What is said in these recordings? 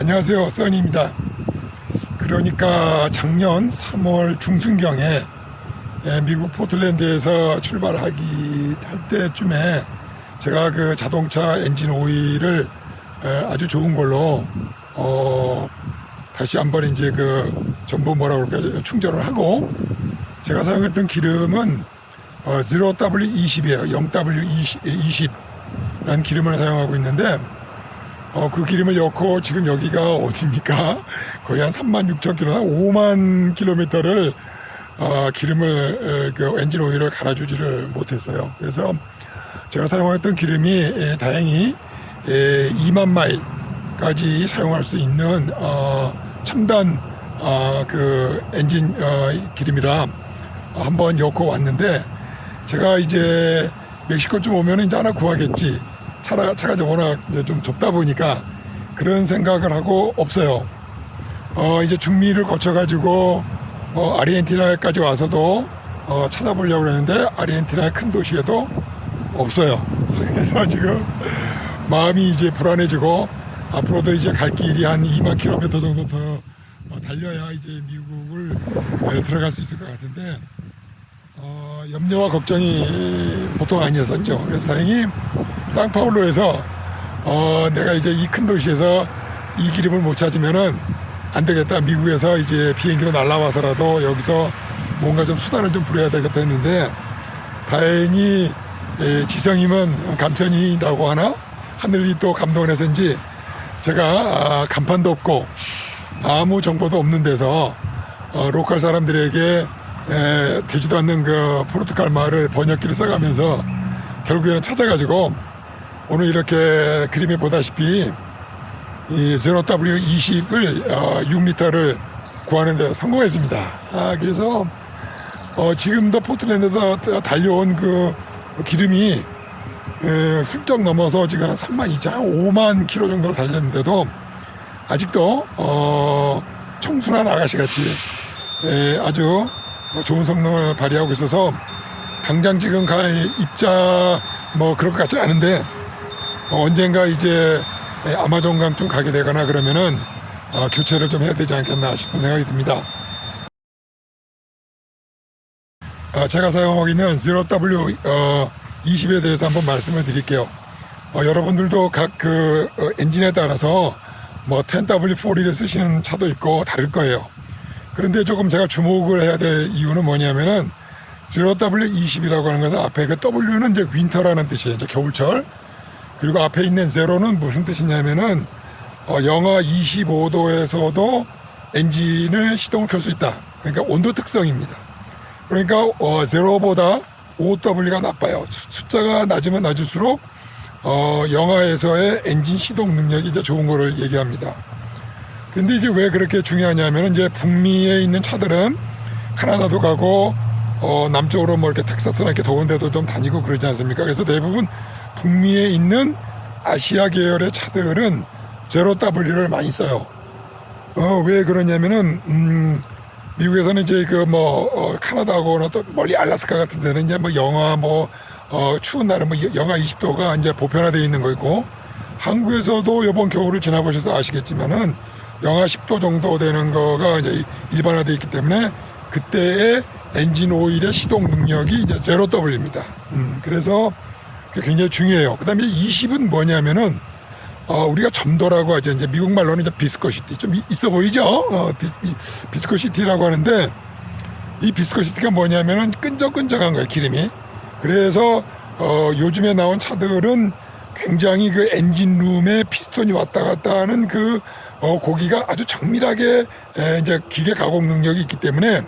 안녕하세요, 써니입니다. 그러니까 작년 3월 중순경에 미국 포틀랜드에서 출발하기 할 때쯤에 제가 그 자동차 엔진 오일을 아주 좋은 걸로 다시 한번 이제 그 전부 뭐라 그럴까 충전을 하고, 제가 사용했던 기름은 0W20이에요. 0W20라는 기름을 사용하고 있는데, 그 기름을 넣고 지금 여기가 어디입니까? 거의 한 36,000km나 5만 킬로미터를 기름을 그 엔진 오일을 갈아주지를 못했어요. 그래서 제가 사용했던 기름이 다행히 2만 마일까지 사용할 수 있는 첨단 그 엔진 기름이라 한번 넣고 왔는데, 제가 이제 멕시코쯤 오면 이제 하나 구하겠지. 차가 워낙 좀 좁다 보니까 그런 생각을 하고 없어요. 이제 중미를 거쳐가지고 아르헨티나까지 와서도 찾아보려고 그랬는데 아르헨티나의 큰 도시에도 없어요. 그래서 지금 마음이 이제 불안해지고, 앞으로도 이제 갈 길이 한 2만 킬로미터 정도 더 달려야 이제 미국을 들어갈 수 있을 것 같은데, 염려와 걱정이 보통 아니었었죠. 그래서 다행히 상파울루에서 내가 이제 이 큰 도시에서 이 기름을 못 찾으면은 안 되겠다. 미국에서 이제 비행기로 날아와서라도 여기서 뭔가 좀 수단을 좀 부려야 되겠다 했는데, 다행히 지성이면 감천이라고 하나? 하늘이 또 감동을 해서인지 제가 간판도 없고 아무 정보도 없는 데서 로컬 사람들에게 되지도 않는 그 포르투갈 말을 번역기를 써가면서 결국에는 찾아가지고 오늘 이렇게 그림에 보다시피 이 0W20을 6리터를 구하는 데 성공했습니다. 그래서 지금도 포틀랜드에서 달려온 그 기름이 훌쩍 넘어서 지금 한 5만 킬로 정도를 달렸는데도 아직도 청순한 아가씨같이 아주 좋은 성능을 발휘하고 있어서 당장 지금 갈 입자 그럴 것 같지 않은데, 언젠가 이제 아마존강 좀 가게 되거나 그러면은 교체를 좀 해야 되지 않겠나 싶은 생각이 듭니다. 제가 사용하고 있는 0W20에 대해서 한번 말씀을 드릴게요. 여러분들도 각 그 엔진에 따라서 10W40를 쓰시는 차도 있고 다를 거예요. 그런데 조금 제가 주목을 해야 될 이유는 뭐냐면은 0W20이라고 하는 것은 앞에 그 W는 이제 윈터라는 뜻이에요. 이제 겨울철. 그리고 앞에 있는 제로는 무슨 뜻이냐면은 영하 25도에서도 엔진을 시동을 켤 수 있다. 그러니까 온도 특성입니다. 그러니까 제로보다 5W가 나빠요. 숫자가 낮으면 낮을수록 영하에서의 엔진 시동 능력이 이제 좋은 거를 얘기합니다. 근데 이제 왜 그렇게 중요하냐면, 이제 북미에 있는 차들은 카나다도 가고 남쪽으로 이렇게 텍사스나 이렇게 더운 데도 좀 다니고 그러지 않습니까? 그래서 대부분 북미에 있는 아시아 계열의 차들은 0W를 많이 써요. 왜 그러냐면은 미국에서는 이제 카나다하고나 또 멀리 알래스카 같은 데는 이제 영하 추운 날은 영하 20도가 이제 보편화되어 있는 거고, 한국에서도 이번 겨울을 지나보셔서 아시겠지만은 영하 10도 정도 되는 거가 이제 일반화되어 있기 때문에 그때의 엔진 오일의 시동 능력이 이제 0W입니다. 그래서 굉장히 중요해요. 그 다음에 20은 뭐냐면은, 우리가 점도라고 하죠. 이제 미국 말로는 이제 비스코시티. 좀 있어 보이죠? 비스코시티라고 하는데, 이 비스코시티가 뭐냐면은 끈적끈적한 거예요, 기름이. 그래서, 요즘에 나온 차들은 굉장히 그 엔진룸에 피스톤이 왔다 갔다 하는 그, 고기가 아주 정밀하게, 이제 기계 가공 능력이 있기 때문에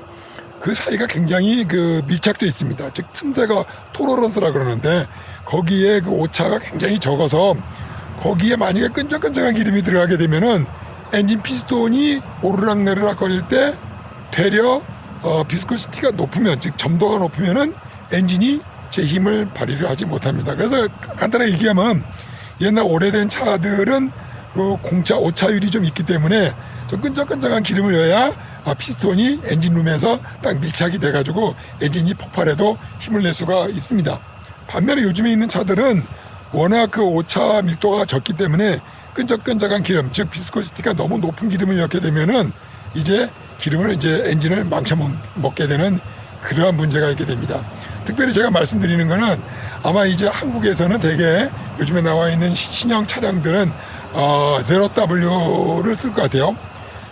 그 사이가 굉장히 그 밀착되어 있습니다. 즉, 틈새가 토러런스라 그러는데, 거기에 그 오차가 굉장히 적어서 거기에 만약에 끈적끈적한 기름이 들어가게 되면은 엔진 피스톤이 오르락내리락 거릴 때 되려 비스코시티가 높으면, 즉 점도가 높으면은 엔진이 제 힘을 발휘를 하지 못합니다. 그래서 간단하게 얘기하면, 옛날 오래된 차들은 그 공차 오차율이 좀 있기 때문에 좀 끈적끈적한 기름을 넣어야 피스톤이 엔진룸에서 딱 밀착이 돼가지고 엔진이 폭발해도 힘을 낼 수가 있습니다. 반면에 요즘에 있는 차들은 워낙 그 오차 밀도가 적기 때문에 끈적끈적한 기름, 즉 비스코시티가 너무 높은 기름을 넣게 되면은 이제 기름을 이제 엔진을 망쳐먹게 되는 그러한 문제가 있게 됩니다. 특별히 제가 말씀드리는 거는 아마 이제 한국에서는 대개 요즘에 나와 있는 신형 차량들은 제로 W를 쓸 것 같아요.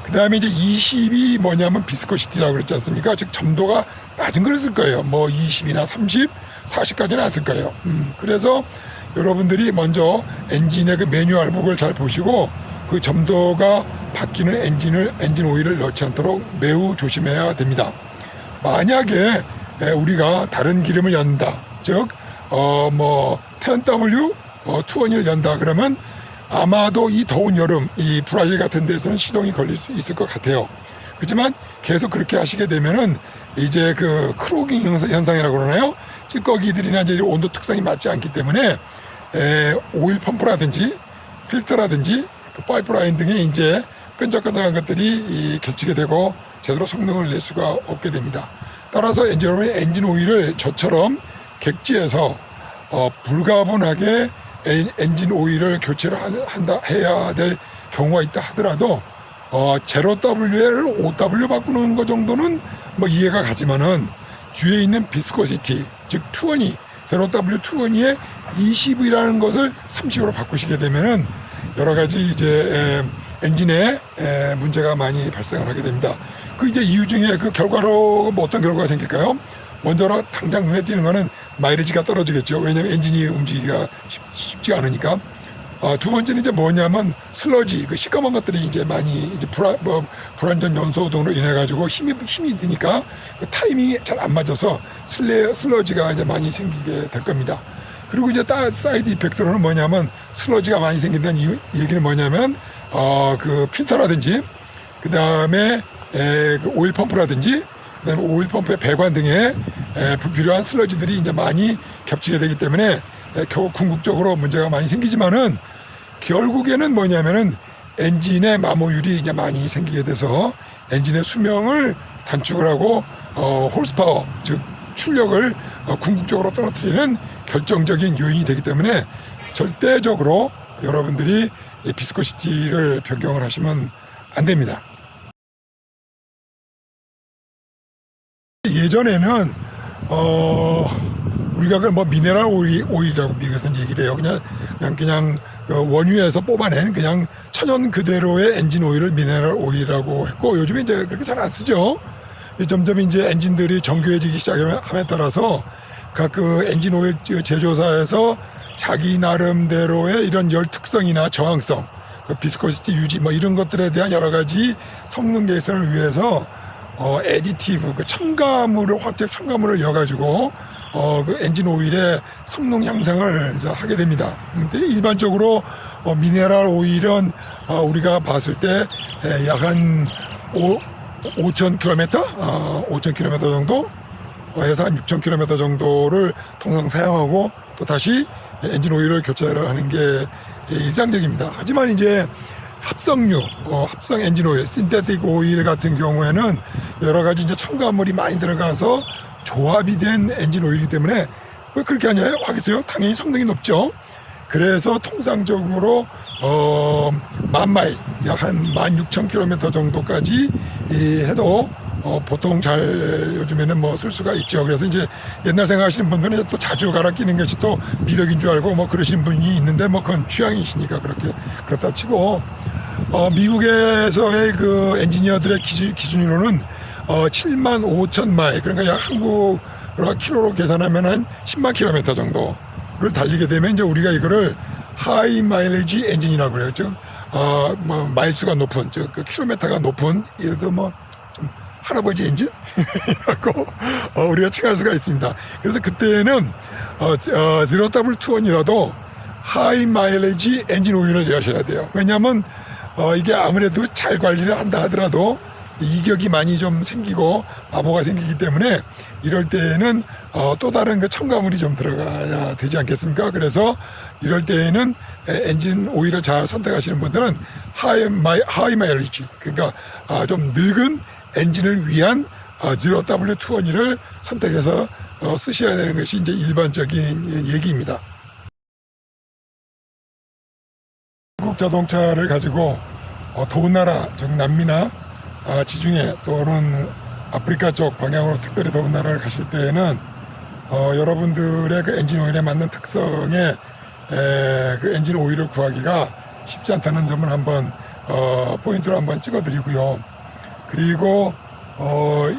그 다음에 이제 20이 뭐냐면 비스코시티라고 그랬지 않습니까? 즉 점도가 낮은 걸 쓸 거예요. 뭐 20이나 30, 40까지는 안 쓸 거예요. 그래서 여러분들이 먼저 엔진의 그 매뉴얼북을 잘 보시고 그 점도가 바뀌는 엔진 오일을 넣지 않도록 매우 조심해야 됩니다. 만약에 우리가 다른 기름을 연다, 즉 10W 투원을 연다 그러면 아마도 이 더운 여름 이 브라질 같은 데서는 시동이 걸릴 수 있을 것 같아요. 그렇지만 계속 그렇게 하시게 되면은 이제 그 크로깅 현상이라고 그러나요? 찌꺼기들이나 이제 온도 특성이 맞지 않기 때문에 오일 펌프라든지 필터라든지 그 파이프라인 등에 이제 끈적끈적한 것들이 겹치게 되고 제대로 성능을 낼 수가 없게 됩니다. 따라서 여러분의 엔진 오일을 저처럼 객지에서 불가분하게 엔진 오일을 교체를 해야 될 경우가 있다 하더라도 제로 W를 5W 바꾸는 것 정도는 뭐 이해가 가지만은 뒤에 있는 비스코시티 즉 투어니 제로 W 투어니의 20이라는 것을 30으로 바꾸시게 되면은 여러 가지 이제 엔진에 문제가 많이 발생을 하게 됩니다. 그 이제 이유 중에 그 결과로 뭐 어떤 결과가 생길까요? 먼저 당장 눈에 띄는 거는 마이리지가 떨어지겠죠. 왜냐하면 엔진이 움직이기가 쉽지가 않으니까. 두 번째는 이제 뭐냐면 슬러지, 그 시꺼먼 것들이 이제 많이 이제 불완전 연소 등으로 인해 가지고 힘이 드니까 그 타이밍이 잘 안 맞아서 슬러지가 이제 많이 생기게 될 겁니다. 그리고 이제 사이드 이펙트로는 뭐냐면 슬러지가 많이 생긴다는 얘기는 뭐냐면 그 필터라든지 그 다음에 그 오일 펌프라든지 그다음에 오일 펌프의 배관 등에 불필요한 슬러지들이 이제 많이 겹치게 되기 때문에 궁극적으로 문제가 많이 생기지만은 결국에는 뭐냐면은 엔진의 마모율이 이제 많이 생기게 돼서 엔진의 수명을 단축을 하고 홀스파워 즉 출력을 궁극적으로 떨어뜨리는 결정적인 요인이 되기 때문에 절대적으로 여러분들이 비스코시티를 변경을 하시면 안 됩니다. 예전에는 우리가 그 뭐 미네랄 오일이라고 미국에서 얘기를 해요. 그냥 원유에서 뽑아낸 그냥 천연 그대로의 엔진 오일을 미네랄 오일이라고 했고 요즘에 이제 그렇게 잘 안 쓰죠. 점점 이제 엔진들이 정교해지기 시작함에 따라서 각 그 엔진 오일 제조사에서 자기 나름대로의 이런 열 특성이나 저항성, 그 비스코시티 유지 뭐 이런 것들에 대한 여러 가지 성능 개선을 위해서 에디티브, 그 화학 첨가물을 넣어가지고, 그 엔진 오일의 성능 향상을 이제 하게 됩니다. 근데 일반적으로, 미네랄 오일은, 우리가 봤을 때, 약 한 5,000km? 5,000km 정도? 해서 한 6,000km 정도를 통상 사용하고, 또 다시 엔진 오일을 교체를 하는 게 일상적입니다. 하지만 이제, 합성유, 합성 엔진 오일, 신테틱 오일 같은 경우에는 여러 가지 이제 첨가물이 많이 들어가서 조합이 된 엔진 오일이기 때문에 왜 그렇게 하겠어요? 당연히 성능이 높죠. 그래서 통상적으로 만마일, 약 한 16,000km 정도까지 해도 보통 잘 요즘에는 뭐 쓸 수가 있죠. 그래서 이제 옛날 생각하시는 분들은 또 자주 갈아 끼는 것이 또 미덕인 줄 알고 뭐 그러시는 분이 있는데 뭐 그건 취향이시니까 그렇다 치고 미국에서의 그 엔지니어들의 기준으로는 75,000마일 그러니까 약 한국 킬로로 계산하면 한 10만 킬로미터 정도를 달리게 되면 이제 우리가 이거를 하이 마일리지 엔진이라고 그래요. 즉 뭐 마일수가 높은 즉 그 킬로미터가 높은 예를 들어 뭐 할아버지 엔진이라고 우리가 칭할 수가 있습니다. 그래서 그때는 제로 더블 투원이라도 하이 마일리지 엔진 오일을 여셔야 돼요. 왜냐하면 이게 아무래도 잘 관리를 한다 하더라도 이격이 많이 좀 생기고 마모가 생기기 때문에 이럴 때에는 또 다른 그 첨가물이 좀 들어가야 되지 않겠습니까? 그래서 이럴 때에는 엔진 오일을 잘 선택하시는 분들은 하이 마일리지 그러니까 좀 늙은 엔진을 위한 제로 W 투원이를 선택해서 쓰셔야 되는 것이 이제 일반적인 얘기입니다. 미국 자동차를 가지고 더운 나라, 즉 남미나 지중해 또는 아프리카 쪽 방향으로 특별히 더운 나라를 가실 때에는 여러분들의 그 엔진 오일에 맞는 특성의 그 엔진 오일을 구하기가 쉽지 않다는 점을 한번 포인트로 한번 찍어드리고요. 그리고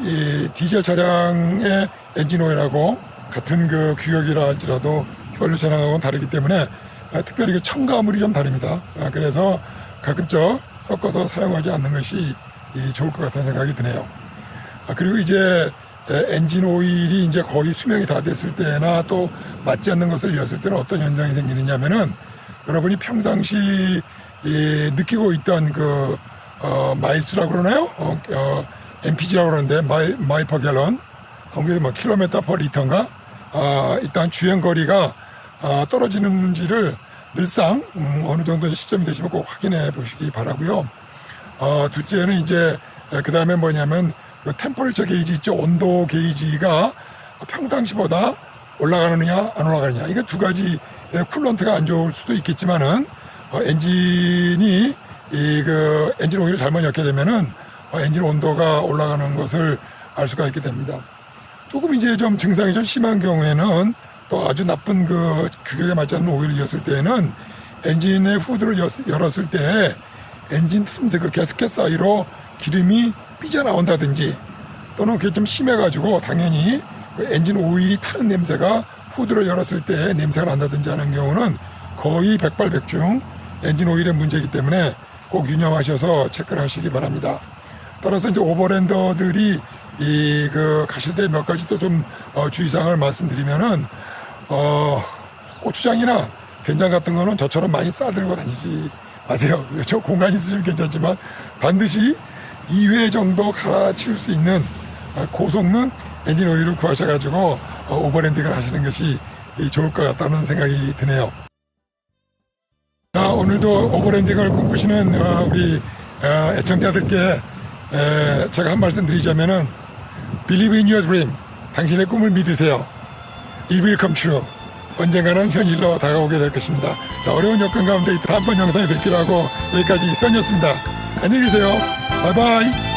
이 디젤 차량의 엔진 오일하고 같은 그 규격이라 할지라도 휘발유 차량하고는 다르기 때문에 특별히 그 첨가물이 좀 다릅니다. 그래서 가급적 섞어서 사용하지 않는 것이 좋을 것 같다는 생각이 드네요. 그리고 이제 엔진 오일이 이제 거의 수명이 다 됐을 때나 또 맞지 않는 것을 이었을 때는 어떤 현상이 생기느냐면은 여러분이 평상시 느끼고 있던 그 마일스라고 그러나요? MPG라고 그러는데 마일 퍼 갤런, 한국에서 뭐 킬로미터 퍼 리터인가? 일단 주행거리가 떨어지는지를 늘상 어느 정도 시점이 되시면 꼭 확인해 보시기 바라고요. 둘째는 이제 그 다음에 뭐냐면 그 템퍼레처 게이지 있죠. 온도 게이지가 평상시보다 올라가느냐 안 올라가느냐, 이게 두 가지. 쿨런트가 안 좋을 수도 있겠지만은 엔진이 그 엔진 오일을 잘못 넣게 되면은 엔진 온도가 올라가는 것을 알 수가 있게 됩니다. 조금 이제 좀 증상이 좀 심한 경우에는 또 아주 나쁜 그 규격에 맞지 않는 오일을 이었을 때는 엔진의 후드를 열었을 때 엔진 틈새 그 가스켓 사이로 기름이 삐져나온다든지, 또는 그게 좀 심해가지고 당연히 그 엔진 오일이 타는 냄새가 후드를 열었을 때 냄새가 난다든지 하는 경우는 거의 백발백중 엔진 오일의 문제이기 때문에 꼭 유념하셔서 체크를 하시기 바랍니다. 따라서 이제 오버랜더들이 그 가실 때 몇 가지 또 좀 주의사항을 말씀드리면은 고추장이나 된장 같은 거는 저처럼 많이 싸들고 다니지 마세요. 저 공간이 있으시면 괜찮지만 반드시 2회 정도 갈아치울 수 있는 고속능 엔진 오일을 구하셔가지고 오버랜딩을 하시는 것이 좋을 것 같다는 생각이 드네요. 자, 오늘도 오버랜딩을 꿈꾸시는 우리 애청자들께 제가 한 말씀 드리자면은 Believe in your dream. 당신의 꿈을 믿으세요. It will come true. 언젠가는 현실로 다가오게 될 것입니다. 자, 어려운 여건 가운데 다음번 영상에 뵙기로 하고 여기까지 선이었습니다. 안녕히 계세요. 바이바이.